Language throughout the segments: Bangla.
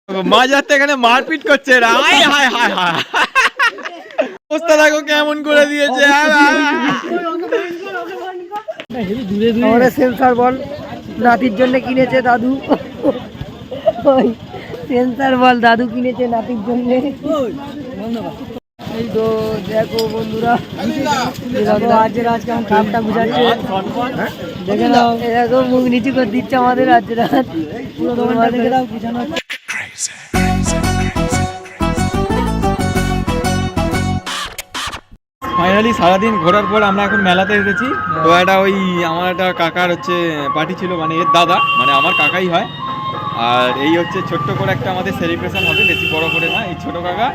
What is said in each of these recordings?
মাঝ রাতে এখানে মারপিট করছে এরা। আয় হায় হায় হায়, অবস্থা দেখো কেমন করে দিয়েছে। আমাদের সেন্সার বল নাতির জন্য কিনেছে দাদু। ওই সেন্সার বল দাদু কিনেছে নাতির জন্য। এই তো দেখো বন্ধুরা, আজ কেমন কাপটা বুঝাচ্ছে দেখে নাও। দেখো মুখ নিচু করে দিচ্ছে আমাদের আজ রাত পুরো দোকানটা দেখে দাও বিছানা। ফাইনালি সারাদিন ঘোরার পর আমরা এখন মেলাতে এসেছি। তো একটা ওই আমার একটা কাকার হচ্ছে পার্টি ছিল, মানে এর দাদা, মানে আমার কাকাই হয়। আর এই হচ্ছে ছোট্ট করে একটা আমাদের সেলিব্রেশন হবে, বেশি বড় করে না, এই ছোট কাকা।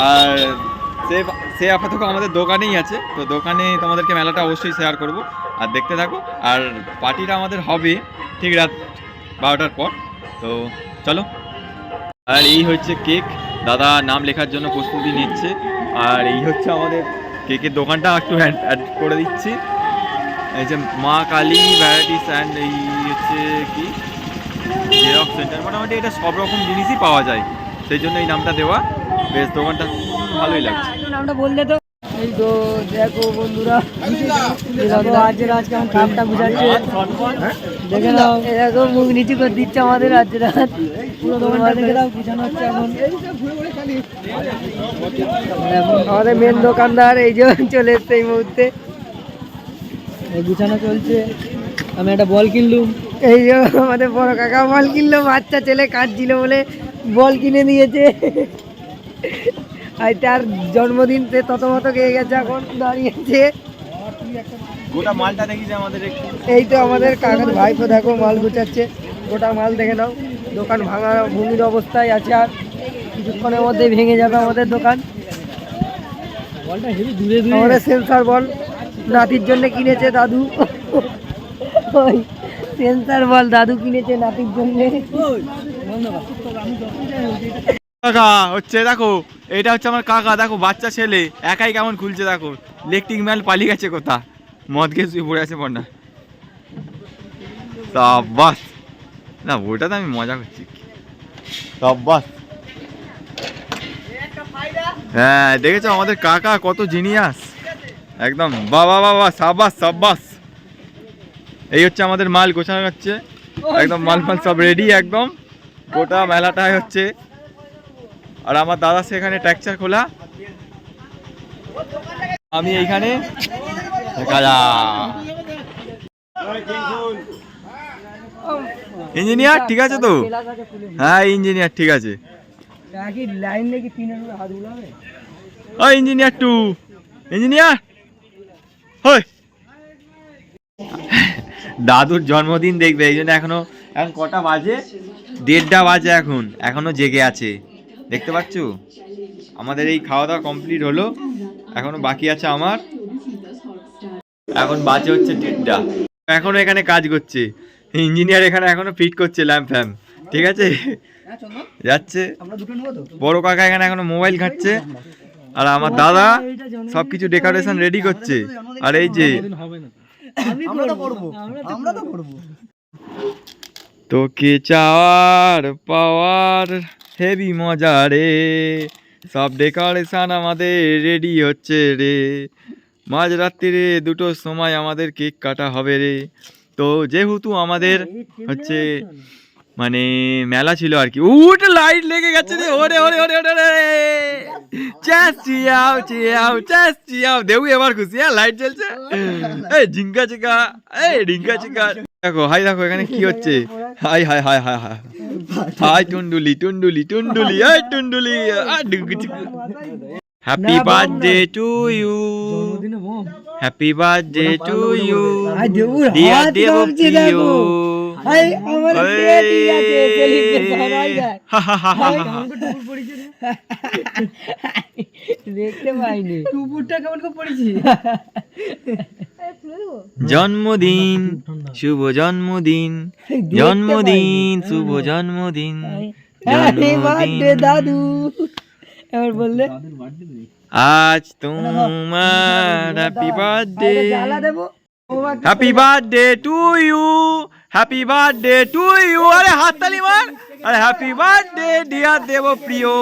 আর সে আপাতত আমাদের দোকানেই আছে, তো দোকানে তোমাদেরকে মেলাটা অবশ্যই শেয়ার করব, আর দেখতে থাকো। আর পার্টিটা আমাদের হবে ঠিক রাত 12টার পর, তো চলো। আর এই হচ্ছে কেক, দাদা নাম লেখার জন্য প্রস্তুতি নিচ্ছে। আর এই হচ্ছে আমাদের কেকের দোকানটা, একটু অ্যাড করে দিচ্ছি। এই যে মা কালী ভ্যারাইটিস অ্যান্ড এই হচ্ছে কি জেরক্স সেন্টার, মোটামুটি এটা সব রকম জিনিসই পাওয়া যায়, সেই জন্য এই নামটা দেওয়া। বেশ দোকানটা ভালোই লাগছে। নামটা বললে তো। এই তো দেখো বন্ধুরা, আজ কেমন কাপটা বুঝাচ্ছে দেখে নাও। দেখো মুখ নিচু করে দিচ্ছে আমাদের আজ রাত পুরো দোকানটা দেখে দাও বিছানো হচ্ছে এখন। আমাদের মেন দোকানদার এই যে চলে এসছে এই মুহূর্তে, বিছানা চলছে। আমি একটা বল কিনলুম, এই যে আমাদের বড় কাকা বল কিনলো, বাচ্চা ছেলে কাঁদছিল বলে বল কিনে দিয়েছে। আর তার জন্মদিন সে তত মতো গিয়ে গেছে, এখন দাঁড়িয়েছে। গোটা মালটা দেখি যে আমাদের এই তো আমাদের কাকার ভাইপো দেখো মাল গুছাচ্ছে, গোটা মাল দেখে নাও। দোকান ভাঙা ভূমির অবস্থায় আছে, আর কিছুক্ষণের মধ্যে ভেঙে যাবে আমাদের দোকান। আমাদের সেন্সার বল নাতির জন্য কিনেছে দাদু। ওই সেন্সার বল দাদু কিনেছে নাতির জন্য। কাকা হচ্ছে, দেখো এটা হচ্ছে আমার কাকা, দেখো বাচ্চা ছেলে একাই কেমন খুলছে, দেখো ইলেকট্রিক ম্যান পালিয়ে গেছে কোথা, মদ খেয়ে শুয়ে পড়ে আছে পড়না। সাব্বাস, না ওটা তো আমি মজা করছি। সাব্বাস, হ্যাঁ দেখেছো আমাদের কাকা কত জিনিয়াস, একদম বাবা বাবা, সাব্বাস সাব্বাস। এই হচ্ছে আমাদের মাল গোছানো হচ্ছে, একদম মাল ফাল সব রেডি, একদম গোটা মেলাটাই হচ্ছে। আর আমার দাদা সেখানে ট্যাকচার খোলা, আমি এইখানে ইঞ্জিনিয়ার ঠিক আছে তো, হ্যাঁ ইঞ্জিনিয়ার ঠিক আছে। ও ইঞ্জিনিয়ার টু, ইঞ্জিনিয়ার হই। দাদুর জন্মদিন দেখবে, এই জন্য এখন কটা বাজে, 1:30 বাজে, এখনো জেগে আছে, দেখতে পাচ্ছ। আমাদের এই খাওয়া দাওয়া কমপ্লিট হলো, এখনো বাকি আছে আমার। এখন বাজে হচ্ছে 1:30, এখনো এখানে কাজ করছে ইঞ্জিনিয়ার, এখানে এখনো ফিট করছে ল্যাম্প ফ্যাম, ঠিক আছে যাচ্ছে। বড় কাকা এখানে এখনো মোবাইল ঘাঁটছে, আর আমার দাদা সবকিছু ডেকোরেশন রেডি করছে। আর এই যে তোকে চাওয়ার পাওয়ার হেভি মজা রে, সব ডেকোরেশন আমাদের রেডি হচ্ছে রে, মাঝরাত্রিরে 2টোর সময় আমাদের কেক কাটা হবে রে। তো যেহেতু আমাদের হচ্ছে মানে মেলা ছিল আর কি, ওটা লাইট লেগে গেছে রে, ওরে ওরে ওরে ওরে, চিয়াও চিয়াও চিয়াও দেবু, এবার খুশি, হ্যাঁ লাইট জ্বলছে, এই ঝিঙ্কা চিকা, এই ঢিঙ্কা চিকা। দেখো হাই, দেখো এখানে কি হচ্ছে, hi hi hi hi hi hi, Tunduli Tunduli Tunduli, এই Tunduli, happy birthday to you, happy birthday to you dear Debapriya. দেখতে পাইনি টুপুরটা কেমন করে পড়েছি। জন্মদিন শুভ জন্মদিন, জন্মদিন শুভ জন্মদিন, দাদু এবার বললে আজ তোমার happy birthday, happy birthday to you, happy birthday to you. আরে হাততালি মার, আরে happy birthday dear Debapriya,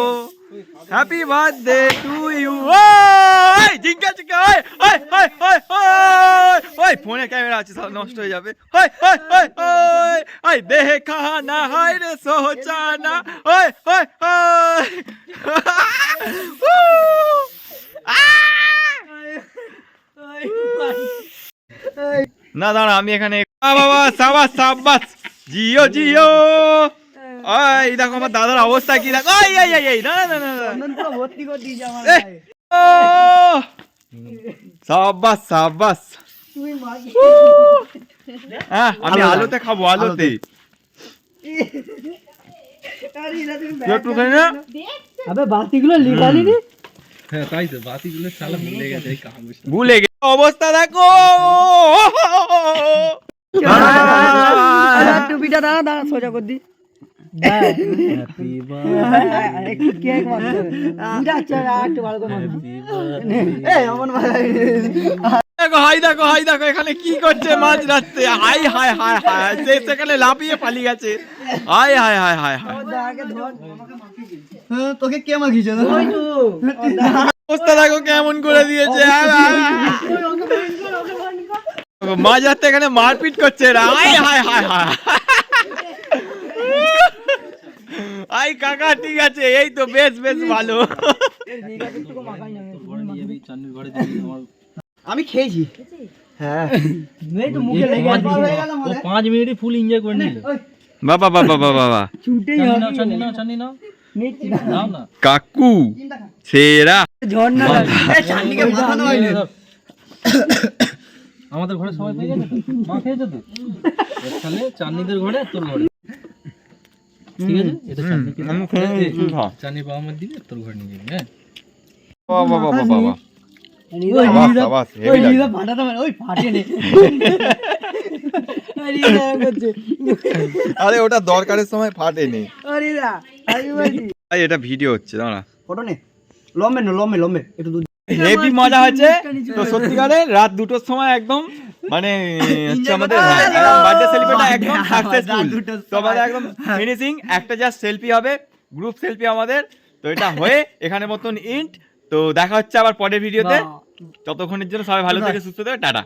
happy birthday to you. ওই জিঙ্কা জিঙ্কা, ওই ওই ওই ওই ওই ওই ফোনে ক্যামেরা আছে, সব নষ্ট হয়ে যাবে। ওই ওই ওই ওই ওই দেখা না হায় রে সোচানা, ওই ওই ওই না দাঁড়া, আমি এখানে বাবা সাবাস সাবাস, জিও জিও। ওই দেখো আমার দাদার অবস্থা কি দেখো, ওই এই এই এই না না না না, ভর্তি করে দিয়েছে আমার এ, ও সাবাস সাবাস। তুমি মাগি হ্যাঁ আমি আলোতে খাবো, আলোতে। আরে এরা তুমি তুই একটু খাই না? আবে বাতিগুলো লিখালি নি? হ্যাঁ তাই তো, বাতিগুলো শালা ভুলে গেছে এই কাম। ভুলে গে অবস্থা দেখো। আরে টুপিটা দাঁড়া দাঁড়া সোজা করে দি। হ্যাপি বার্থডে, একটু কেক মারতে হবে। বুঝাচ্ছে আর একটু ভালো করে এই অমন দেখো হাই দেখো হাই দেখো এখানে কি করছে মাঝ রাস্তে, হাই হাই হাই হাই, সে সেখানে লাফিয়ে পালিয়ে গেছে। High hi hi hi high, আগে ধর তোকে কে মাগিয়েছে? ওই তো অবস্থা দেখো কেমন করে দিয়েছে। মাঝ রাস্তে এখানে মারপিট করছে এরা। High hi hi high, I কাকা ঠিক আছে, এই তো বেশ বেশ ভালো। আমি খেয়েছি। হ্যাঁ এই তো মুখে লেগে আছে। 5 মিনিটে ফুল এনজয় করে নিল। বাবা বাবা বাবা বাবা, ছুটেই চান্নি নাও নিচ্ছি নাও না। কাকু সেরা। ঝর্ণা আমাদের ঘরে সবাই খেয়ে গেছে তো? মা খেয়েছে তো? তাহলে চান্নিদের ঘরে আর তোর ঘরে, ঠিক আছে? এটা চান্নি কে আমি খেয়ে চান্নি বাবা মার দিবি, তোর ঘরে নিয়ে যাবি। হ্যাঁ বাবা বাবা বাবা, ওই সাবাস হেভি লিদা লাগছে। ফাটাতে মানে ওই ফাটে নে আরে এটা করছে আরে ওটা দরকারের সময় ফাটেনি। আরে দা আমি বলছি ভাই এটা ভিডিও হচ্ছে, দাঁড়া। ফটো নে লম্বে একটু দুধ হেভি মজা হয়েছে তো সত্যিকারে। রাত 2টোর সময় একদম মানে হচ্ছে আমাদের বার্থডে সেলিব্রেট একদম সাকসেসফুল। তো আমাদের একদম ফিনিশিং, একটা জাস্ট সেলফি হবে, গ্রুপ সেলফি আমাদের। তো এটা হয়ে এখানে মতন ইন্ট। তো দেখা হচ্ছে আবার পরের ভিডিওতে। ততক্ষণের জন্য সবাই ভালো থেকে সুস্থ থেকে টাটা।